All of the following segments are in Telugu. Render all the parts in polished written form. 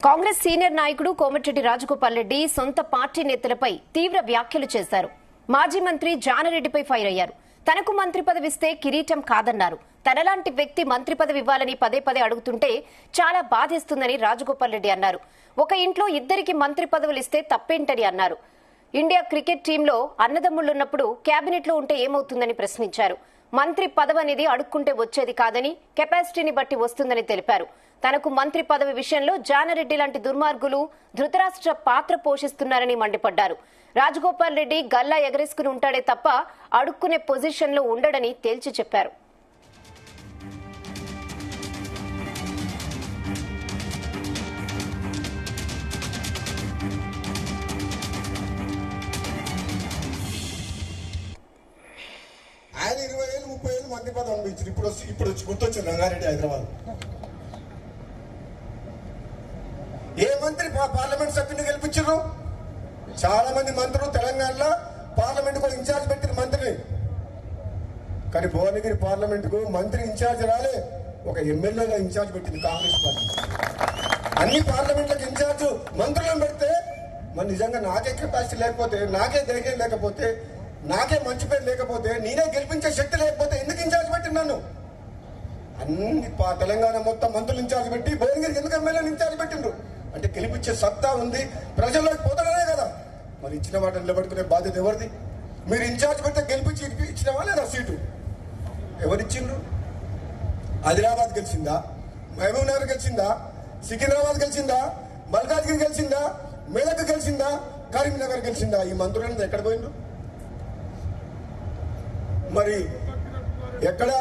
కాంగ్రెస్ సీనియర్ నాయకుడు కోమటిరెడ్డి రాజగోపాల్ రెడ్డి సొంత పార్టీ నేతలపై తీవ్ర వ్యాఖ్యలు చేశారు. మాజీ మంత్రి జానారెడ్డిపై ఫైర్ అయ్యారు. తనకు మంత్రి పదవిస్తే కిరీటం కాదన్నారు. తనలాంటి వ్యక్తి మంత్రి పదవి ఇవ్వాలని పదే పదే అడుగుతుంటే చాలా బాధేస్తుందని రాజగోపాల్ రెడ్డి అన్నారు. ఒక ఇంట్లో ఇద్దరికి మంత్రి పదవులు ఇస్తే తప్పేంటని అన్నారు. ఇండియా క్రికెట్ టీంలో అన్నదమ్ముళ్లున్నప్పుడు కేబినెట్లో ఉంటే ఏమవుతుందని ప్రశ్నించారు. మంత్రి పదవి అనేది అడుక్కుంటే వచ్చేది కాదని, కెపాసిటీని బట్టి వస్తుందని తెలిపారు. తనకు మంత్రి పదవి విషయంలో జానారెడ్డి లాంటి దుర్మార్గులు ధృతరాష్ట్ర పాత్ర పోషిస్తున్నారని మండిపడ్డారు. రాజగోపాల్ రెడ్డి గల్లా ఎగరేసుకుని ఉంటాడే తప్ప అడుక్కునే పొజిషన్లో ఉండడని తేల్చి చెప్పారు. ఆయన 20 ఏళ్ళు 30 ఏళ్ళు మంత్రి పదవి అనిపించారు. ఇప్పుడు గుర్తొచ్చింది రంగారెడ్డి హైదరాబాద్. ఏ మంత్రి పార్లమెంట్ సభ్యుని గెలిపించారు? చాలా మంది మంత్రులు తెలంగాణలో పార్లమెంట్ కూడా ఇన్ఛార్జ్ పెట్టిన మంత్రిని. కానీ భువనగిరి పార్లమెంట్ కు మంత్రి ఇన్ఛార్జ్ రాలే, ఒక ఎమ్మెల్యేగా ఇన్ఛార్జ్ పెట్టింది కాంగ్రెస్ పార్టీ. అన్ని పార్లమెంట్లకు ఇన్ఛార్జ్ మంత్రులను పెడితే మరి నిజంగా నాకే కెపాసిటీ లేకపోతే, నాకే ధైర్యం లేకపోతే, నాకే మంచి పేరు లేకపోతే, నేనే గెలిపించే శక్తి లేకపోతే ఎందుకు ఇన్ఛార్జ్ పెట్టి నన్ను? అన్ని తెలంగాణ మొత్తం మంత్రులు ఇన్ఛార్జ్ పెట్టి భువనగిరికి ఎందుకు ఎమ్మెల్యేని ఇన్ఛార్జ్ పెట్టిండ్రు? అంటే గెలిపించే సత్తా ఉంది, ప్రజల్లోకి పోతాడనే కదా. మరి ఇచ్చిన వాటిని నిలబడుకునే బాధ్యత ఎవరిది? మీరు ఇన్ఛార్జ్ పెడితే గెలిపించి ఇచ్చినవా లేదా సీటు? ఎవరిచ్చిండ్రు? ఆదిలాబాద్ గెలిచిందా? మహబూబ్ నగర్ గెలిచిందా? సికింద్రాబాద్ గెలిచిందా? మల్కాజ్గిరి గెలిచిందా? మేదక్ గెలిచిందా? కరీంనగర్ గెలిచిందా? ఈ మంత్రులను ఎక్కడ పోయిండ్రు? మరి ఎక్కడ?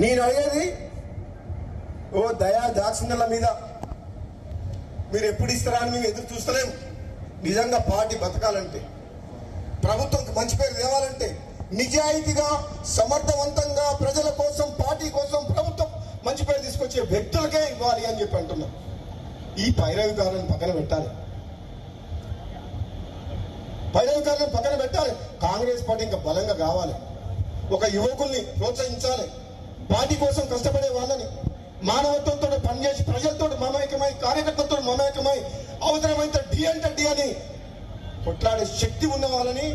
నేను అడిగేది ఓ దయా దాక్షిణ్యాల మీద మీరు ఎప్పుడు ఇస్తారా అని మేము ఎదురు చూస్తలేము. నిజంగా పార్టీ బతకాలంటే, ప్రభుత్వంకి మంచి పేరు తేవాలంటే, నిజాయితీగా సమర్థవంతంగా ప్రజల కోసం, పార్టీ కోసం, ప్రభుత్వం మంచి పేరు తీసుకొచ్చే వ్యక్తులకే ఇవ్వాలి అని చెప్పి అంటున్నాం. ఈ పైరవికారాన్ని పక్కన పెట్టాలి. పైరవికారాన్ని పక్కన పెట్టాలి. కాంగ్రెస్ పార్టీ ఇంకా బలంగా కావాలి. ఒక యువకుల్ని ప్రోత్సహించాలి. పార్టీ కోసం కష్టపడే వాళ్ళని మానవత్వంతో పనిచేసి ప్రజలతో మమేకమై, కార్యకర్తలతో మమేకమై, అవసరమైతే డి అంటే డి అని కొట్లాడే శక్తి ఉన్న వాళ్ళని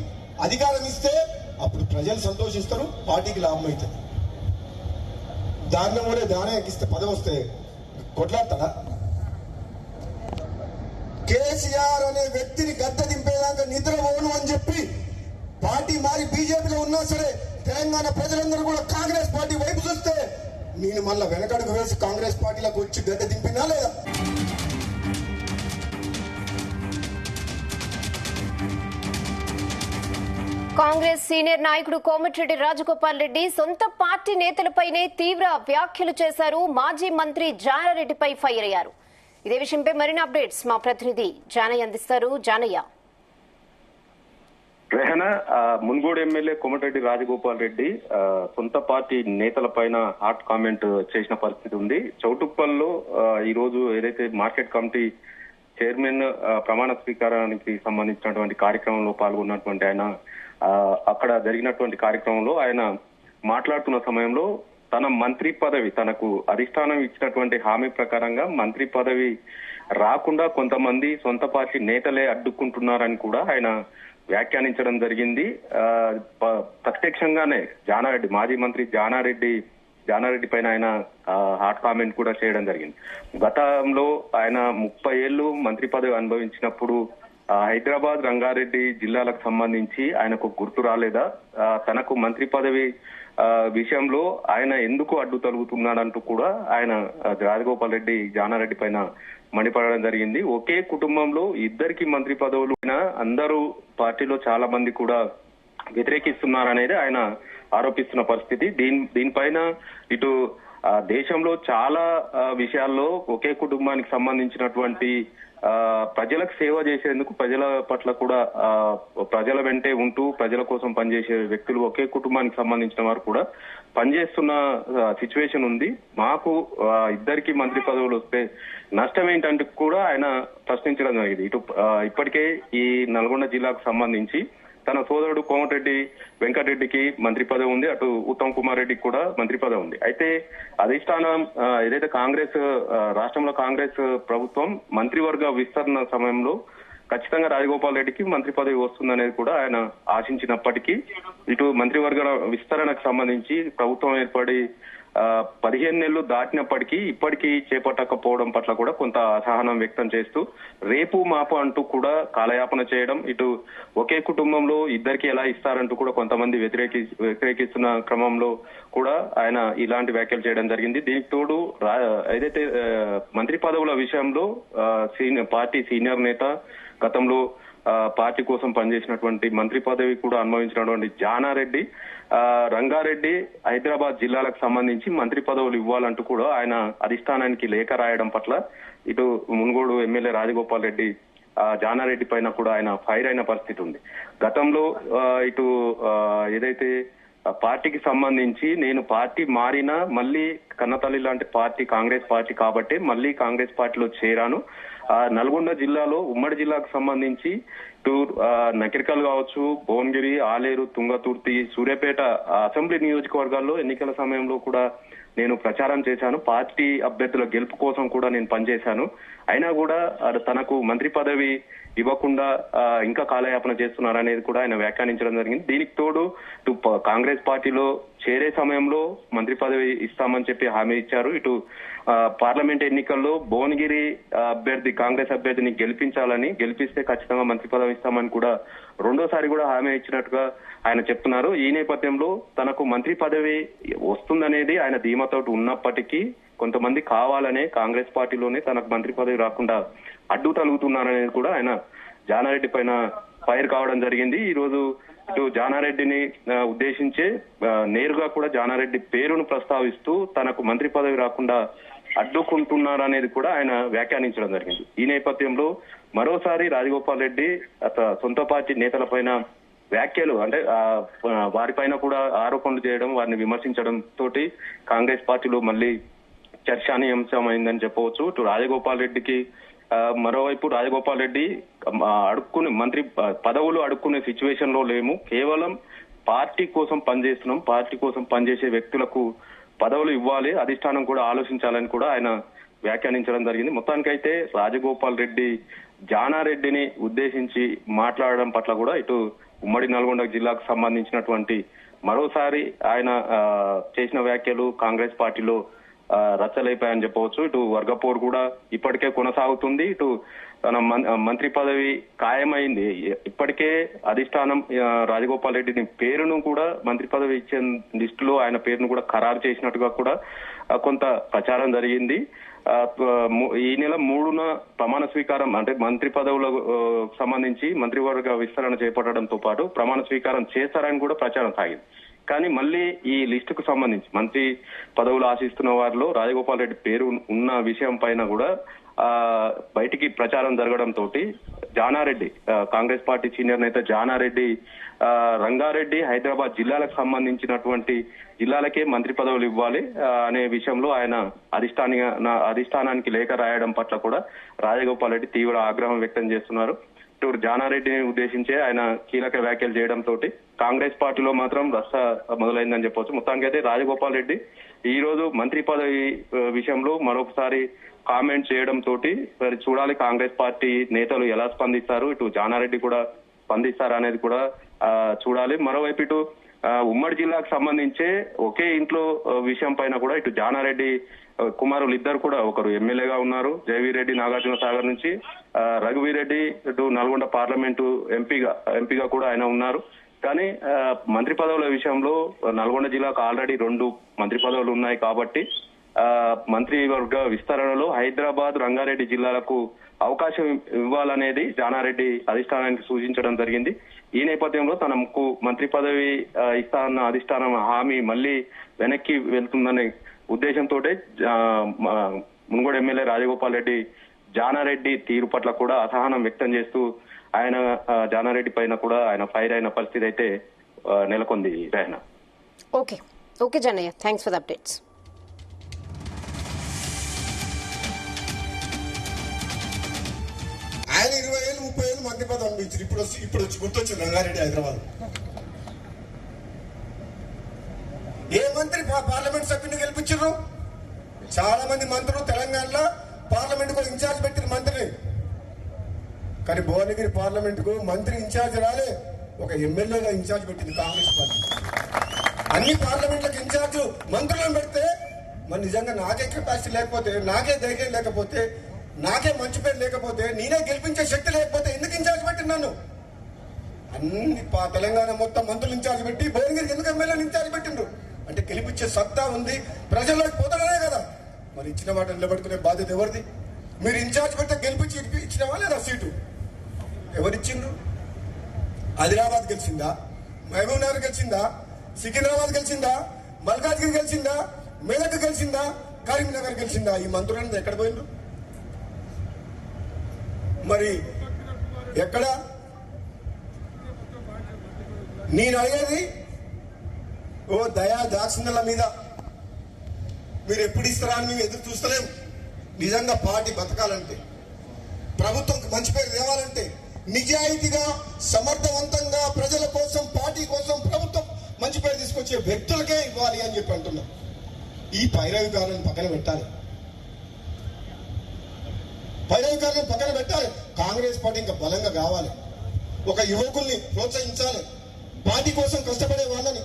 అధికారం ఇస్తే అప్పుడు ప్రజలు సంతోషిస్తారు, పార్టీకి లాభం అవుతుంది. దాన్ని కూడా దానే ఎక్కిస్తే పదవి వస్తే కొట్లాడతాడా? కేసీఆర్ అనే వ్యక్తిని గద్దె దింపేదాకా నిద్రపోను అని చెప్పి పార్టీ మారి బీజేపీలో ఉన్నా సరే తెలంగాణ ప్రజలందరూ కూడా కాంగ్రెస్ పార్టీ వైపు చూస్తే నేను మళ్ళా వెనకడుగు వేసి కాంగ్రెస్ పార్టీలకు వచ్చి గద్దె దింపినా లేదా? కాంగ్రెస్ సీనియర్ నాయకుడు కోమటిరెడ్డి రాజగోపాల్ రెడ్డి సొంత పార్టీ నేతలపైనే తీవ్ర వ్యాఖ్యలు చేశారు. మాజీ మంత్రి జానారెడ్డిపై ఫైర్ అయ్యారు. ఇదే విషయంపై మరిన్ని అప్డేట్స్ మా ప్రతినిధి జానయ్య అందిస్తారు. జానయ్య, రెహనా, మున్గోడు ఎమ్మెల్యే కోమటిరెడ్డి రాజగోపాల్ రెడ్డి సొంత పార్టీ నేతల పైన హాట్ కామెంట్ చేసిన పరిస్థితి ఉంది. చౌటుప్పల్లో ఈ రోజు ఏదైతే మార్కెట్ కమిటీ చైర్మన్ ప్రమాణ స్వీకారానికి సంబంధించినటువంటి కార్యక్రమంలో పాల్గొన్నటువంటి ఆయన అక్కడ జరిగినటువంటి కార్యక్రమంలో ఆయన మాట్లాడుతున్న సమయంలో తన మంత్రి పదవి, తనకు అధిష్టానం ఇచ్చినటువంటి హామీ ప్రకారంగా మంత్రి పదవి రాకుండా కొంతమంది సొంత పార్టీ నేతలే అడ్డుకుంటున్నారని కూడా ఆయన వ్యాఖ్యానించడం జరిగింది. ప్రత్యక్షంగానే జానారెడ్డి, మాజీ మంత్రి జానారెడ్డి పైన ఆయన హాట్ కామెంట్ కూడా చేయడం జరిగింది. గతంలో ఆయన 30 ఏళ్లు మంత్రి పదవి అనుభవించినప్పుడు హైదరాబాద్, రంగారెడ్డి జిల్లాలకు సంబంధించి ఆయనకు గుర్తు రాలేదా? తనకు మంత్రి పదవి విషయంలో ఆయన ఎందుకు అడ్డు తొలుగుతున్నాడంటూ కూడా ఆయన రాజగోపాల్ రెడ్డి జానారెడ్డి పైన మండిపడడం జరిగింది. ఒకే కుటుంబంలో ఇద్దరికి మంత్రి పదవులు అందరూ పార్టీలో చాలా మంది కూడా వ్యతిరేకిస్తున్నారనేది ఆయన ఆరోపిస్తున్న పరిస్థితి. దీనిపైన ఇటు దేశంలో చాలా విషయాల్లో ఒకే కుటుంబానికి సంబంధించినటువంటి ప్రజలకు సేవ చేసేందుకు, ప్రజల పట్ల కూడా ప్రజల వెంటే ఉంటూ ప్రజల కోసం పనిచేసే వ్యక్తులు ఒకే కుటుంబానికి సంబంధించిన వారు కూడా పనిచేస్తున్న సిచ్యువేషన్ ఉంది. మాకు ఇద్దరికి మంత్రి పదవులు వస్తే నష్టం ఏంటంటే కూడా ఆయన ప్రశ్నించడం జరిగింది. ఇప్పటికే ఈ నల్గొండ జిల్లాకు సంబంధించి తన సోదరుడు కోమటిరెడ్డి వెంకటరెడ్డికి మంత్రి పదవి ఉంది, అటు ఉత్తమ్ కుమార్ రెడ్డికి కూడా మంత్రి పదవి ఉంది. అయితే అధిష్టానం ఏదైతే కాంగ్రెస్ రాష్ట్రంలో కాంగ్రెస్ ప్రభుత్వం మంత్రివర్గ విస్తరణ సమయంలో ఖచ్చితంగా రాజగోపాల్ రెడ్డికి మంత్రి పదవి వస్తుందనేది కూడా ఆయన ఆశించినప్పటికీ ఇటు మంత్రివర్గ విస్తరణకు సంబంధించి ప్రభుత్వం ఏర్పడి 15 నెలలు దాటినప్పటికీ ఇప్పటికీ చేపట్టకపోవడం పట్ల కూడా కొంత అసహనం వ్యక్తం చేస్తూ రేపు మాపు అంటూ కూడా కాలయాపన చేయడం, ఇటు ఒకే కుటుంబంలో ఇద్దరికి ఎలా ఇస్తారంటూ కూడా కొంతమంది వ్యతిరేకిస్తున్న క్రమంలో కూడా ఆయన ఇలాంటి వ్యాఖ్యలు చేయడం జరిగింది. దీనికి తోడు ఏదైతే మంత్రి పదవుల విషయంలో పార్టీ సీనియర్ నేత, గతంలో పార్టీ కోసం పనిచేసినటువంటి మంత్రి పదవి కూడా అనుభవించినటువంటి జానారెడ్డి, రంగారెడ్డి, హైదరాబాద్ జిల్లాలకు సంబంధించి మంత్రి పదవులు ఇవ్వాలంటూ కూడా ఆయన అధిష్టానానికి లేఖ రాయడం పట్ల ఇటు మునుగోడు ఎమ్మెల్యే రాజగోపాల్ రెడ్డి జానారెడ్డి పైన కూడా ఆయన ఫైర్ అయిన పరిస్థితి ఉంది. గతంలో ఇటు ఏదైతే పార్టీకి సంబంధించి నేను పార్టీ మారినా మళ్ళీ కన్నతల్లి లాంటి పార్టీ కాంగ్రెస్ పార్టీ కాబట్టి మళ్ళీ కాంగ్రెస్ పార్టీలో చేరాను. నల్గొండ జిల్లాలో ఉమ్మడి జిల్లాకు సంబంధించి నకిరికల్ కావచ్చు, భువనగిరి, ఆలేరు, తుంగతుర్తి, సూర్యాపేట అసెంబ్లీ నియోజకవర్గాల్లో ఎన్నికల సమయంలో కూడా నేను ప్రచారం చేశాను. పార్టీ అభ్యర్థుల గెలుపు కోసం కూడా నేను పనిచేశాను. అయినా కూడా తనకు మంత్రి పదవి ఇవ్వకుండా ఇంకా కాలయాపన చేస్తున్నారనేది కూడా ఆయన వ్యాఖ్యానించడం జరిగింది. దీనికి తోడు ఇటు కాంగ్రెస్ పార్టీలో చేరే సమయంలో మంత్రి పదవి ఇస్తామని చెప్పి హామీ ఇచ్చారు. ఇటు పార్లమెంట్ ఎన్నికల్లో భువనగిరి కాంగ్రెస్ అభ్యర్థిని గెలిపిస్తే ఖచ్చితంగా మంత్రి పదవి ఇస్తామని కూడా రెండోసారి కూడా హామీ ఇచ్చినట్టుగా ఆయన చెప్తున్నారు. ఈ నేపథ్యంలో తనకు మంత్రి పదవి వస్తుందనేది ఆయన ధీమాతో ఉన్నప్పటికీ కొంతమంది కావాలనే కాంగ్రెస్ పార్టీలోనే తనకు మంత్రి పదవి రాకుండా అడ్డు తలుగుతున్నారనేది కూడా ఆయన జానారెడ్డి పైన ఫైర్ కావడం జరిగింది. ఈ రోజు ఇటు జానారెడ్డిని ఉద్దేశించే నేరుగా కూడా జానారెడ్డి పేరును ప్రస్తావిస్తూ తనకు మంత్రి పదవి రాకుండా అడ్డుకుంటున్నారనేది కూడా ఆయన వ్యాఖ్యానించడం జరిగింది. ఈ నేపథ్యంలో మరోసారి రాజగోపాల్ రెడ్డి సొంత పార్టీ నేతల పైన వ్యాఖ్యలు అంటే వారిపైన కూడా ఆరోపణలు చేయడం, వారిని విమర్శించడం తోటి కాంగ్రెస్ పార్టీలో మళ్ళీ చర్చానీయాంశమైందని చెప్పవచ్చు. ఇటు రాజగోపాల్ రెడ్డికి మరోవైపు రాజగోపాల్ రెడ్డి అడుక్కునే మంత్రి పదవులు అడుక్కునే సిచ్యువేషన్ లో లేము, కేవలం పార్టీ కోసం పనిచేస్తున్నాం, పార్టీ కోసం పనిచేసే వ్యక్తులకు పదవులు ఇవ్వాలి, అధిష్టానం కూడా ఆలోచించాలని కూడా ఆయన వ్యాఖ్యానించడం జరిగింది. మొత్తానికైతే రాజగోపాల్ రెడ్డి జానారెడ్డిని ఉద్దేశించి మాట్లాడడం పట్ల కూడా ఇటు ఉమ్మడి నల్గొండ జిల్లాకు సంబంధించినటువంటి మరోసారి ఆయన చేసిన వ్యాఖ్యలు కాంగ్రెస్ పార్టీలో రచ్చలేపాయని చెప్పవచ్చు. ఇటు వర్గపోరు కూడా ఇప్పటికే కొనసాగుతుంది. ఇటు తన మంత్రి పదవి ఖాయమైంది. ఇప్పటికే అధిష్టానం రాజగోపాల్ రెడ్డిని పేరును కూడా మంత్రి పదవి ఇచ్చే లిస్టులో ఆయన పేరును కూడా ఖరారు చేసినట్టుగా కూడా కొంత ప్రచారం జరిగింది. ఈ నెల 3న ప్రమాణ స్వీకారం అంటే మంత్రి పదవులకు సంబంధించి మంత్రివర్గ విస్తరణ చేపట్టడంతో పాటు ప్రమాణ స్వీకారం చేస్తారని కూడా ప్రచారం సాగింది. కానీ మళ్ళీ ఈ లిస్టుకు సంబంధించి మంత్రి పదవులు ఆశిస్తున్న వారిలో రాజగోపాల్ రెడ్డి పేరు ఉన్న విషయం పైన కూడా బయటికి ప్రచారం జరగడంతో జానారెడ్డి కాంగ్రెస్ పార్టీ సీనియర్ నేత జానారెడ్డి రంగారెడ్డి, హైదరాబాద్ జిల్లాలకు సంబంధించినటువంటి జిల్లాలకే మంత్రి పదవులు ఇవ్వాలి అనే విషయంలో ఆయన అధిష్టానానికి లేఖ రాయడం పట్ల కూడా రాజగోపాల్ రెడ్డి తీవ్ర ఆగ్రహం వ్యక్తం చేస్తున్నారు. ఇటు జానారెడ్డిని ఉద్దేశించే ఆయన కీలక వ్యాఖ్యలు చేయడంతో కాంగ్రెస్ పార్టీలో మాత్రం రచ్చ మొదలైందని చెప్పవచ్చు. మొత్తానికైతే రాజగోపాల్ రెడ్డి ఈ రోజు మంత్రి పదవి విషయంలో మరొకసారి కామెంట్ చేయడం తోటి చూడాలి కాంగ్రెస్ పార్టీ నేతలు ఎలా స్పందిస్తారు, ఇటు జానారెడ్డి కూడా స్పందిస్తారా అనేది కూడా చూడాలి. మరోవైపు ఇటు ఉమ్మడి జిల్లాకు సంబంధించే ఒకే ఇంట్లో విషయం పైన కూడా ఇటు జానారెడ్డి కుమారులు ఇద్దరు కూడా ఒకరు ఎమ్మెల్యేగా ఉన్నారు, జయవీరెడ్డి నాగార్జున సాగర్ నుంచి, రఘువీరెడ్డి ఇటు నల్గొండ పార్లమెంటు ఎంపీగా కూడా ఆయన ఉన్నారు. కానీ మంత్రి పదవుల విషయంలో నల్గొండ జిల్లాకు ఆల్రెడీ 2 మంత్రి పదవులు ఉన్నాయి కాబట్టి మంత్రివర్గ విస్తరణలో హైదరాబాద్, రంగారెడ్డి జిల్లాలకు అవకాశం ఇవ్వాలనేది జానారెడ్డి అధిష్టానానికి సూచించడం జరిగింది. ఈ నేపథ్యంలో తనకు మంత్రి పదవి ఇస్తానన్న అధిష్టానం హామీ మళ్లీ వెనక్కి వెళ్తుందనే ఉద్దేశంతో మునుగోడు ఎమ్మెల్యే రాజగోపాల్ రెడ్డి జానారెడ్డి తీరు పట్ల కూడా అసహనం వ్యక్తం చేస్తూ ఆయన జానారెడ్డి పైన కూడా ఆయన ఫైర్ అయిన పరిస్థితి అయితే నెలకొంది. Rehana. Okay Janayya, thanks for the updates. ఆయన 20 ఏళ్ళు 30 ఏళ్ళు మంత్రి పదవి అనిపించారు. ఇప్పుడు వచ్చి గుర్తొచ్చింది రంగారెడ్డి హైదరాబాద్. ఏ మంత్రి పార్లమెంట్ సభ్యుని గెలిపించారు? చాలా మంది మంత్రులు తెలంగాణలో పార్లమెంట్ కు ఇన్ఛార్జ్ పెట్టిన మంత్రిని. కానీ భువనగిరి పార్లమెంట్ కు మంత్రి ఇన్ఛార్జ్ రాలే, ఒక ఎమ్మెల్యేగా ఇన్ఛార్జ్ పెట్టింది కాంగ్రెస్ పార్టీ. అన్ని పార్లమెంట్లకు ఇన్ఛార్జ్ మంత్రులను పెడితే మరి నిజంగా నాకే కెపాసిటీ లేకపోతే, నాకే ధైర్యం లేకపోతే, నాకే మంచి పేరు లేకపోతే, నేనే గెలిపించే శక్తి లేకపోతే ఎందుకు ఇన్ఛార్జ్ పెట్టినాను? అన్ని తెలంగాణ మొత్తం మంత్రులు ఇన్ఛార్జ్ పెట్టి భువనగిరికి ఎందుకు ఎమ్మెల్యేలు ఇన్ఛార్జ్ పెట్టిండ్రు? అంటే గెలిపించే సత్తా ఉంది, ప్రజల్లోకి పోతాడనే కదా. మరి ఇచ్చిన మాట నిలబెట్టుకునే బాధ్యత ఎవరిది? మీరు ఇన్ఛార్జ్ పెడితే గెలిపించి ఇచ్చినావా లేదా సీటు? ఎవరిచ్చిండ్రు? ఆదిలాబాద్ గెలిచిందా? మహబూబ్ నగర్ గెలిచిందా? సికింద్రాబాద్ గెలిచిందా? మల్కాజ్గిరి గెలిచిందా? మెదక్ గెలిచిందా? కరీంనగర్ గెలిచిందా? ఈ మంత్రులంతా ఎక్కడ పోయిండ్రు? మరి ఎక్కడ? నేను అడిగేది ఓ దయా దాక్షిణ్యాల మీద మీరు ఎప్పుడు ఇస్తారా అని మేము ఎదురు చూస్తలేం. నిజంగా పార్టీ బతకాలంటే, ప్రభుత్వం మంచి పేరు తేవాలంటే, నిజాయితీగా సమర్థవంతంగా ప్రజల కోసం, పార్టీ కోసం, ప్రభుత్వం మంచి పేరు తీసుకొచ్చే వ్యక్తులకే ఇవ్వాలి అని చెప్పి అంటున్నాం. ఈ పైరవికారులను పక్కన పెట్టాలి, పైరవికారులను పక్కన పెట్టాలి. కాంగ్రెస్ పార్టీ ఇంకా బలంగా కావాలి. ఒక యువకుల్ని ప్రోత్సహించాలి, పార్టీ కోసం కష్టపడే వాళ్ళని,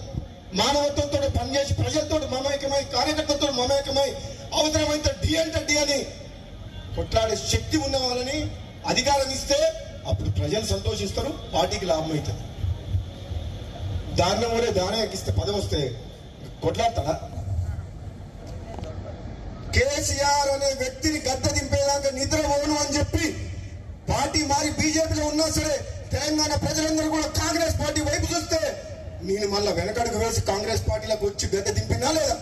మానవత్వంతో పనిచేసి ప్రజలతో మమేకమై, కార్యకర్తలతో మమేకమై, అవసరమైతే డి అంటే డి అని కొట్లాడే శక్తి ఉన్న వాళ్ళని అధికారం ఇస్తే అప్పుడు ప్రజలు సంతోషిస్తారు, పార్టీకి లాభం అవుతుంది. దారుణం కూడా దానం ఎక్కిస్తే పదవి వస్తే కొట్లాడతాడా? కేసీఆర్ అనే వ్యక్తిని గద్దె దింపేదాకా నిద్రపోను అని చెప్పి పార్టీ మారి బీజేపీలో ఉన్నా సరే తెలంగాణ ప్రజలందరూ కూడా కాంగ్రెస్ పార్టీ వైపు చూస్తే నేను మళ్ళా వెనకడుగు వేసి కాంగ్రెస్ పార్టీలోకి వచ్చి గద్దె దింపినా లేదా?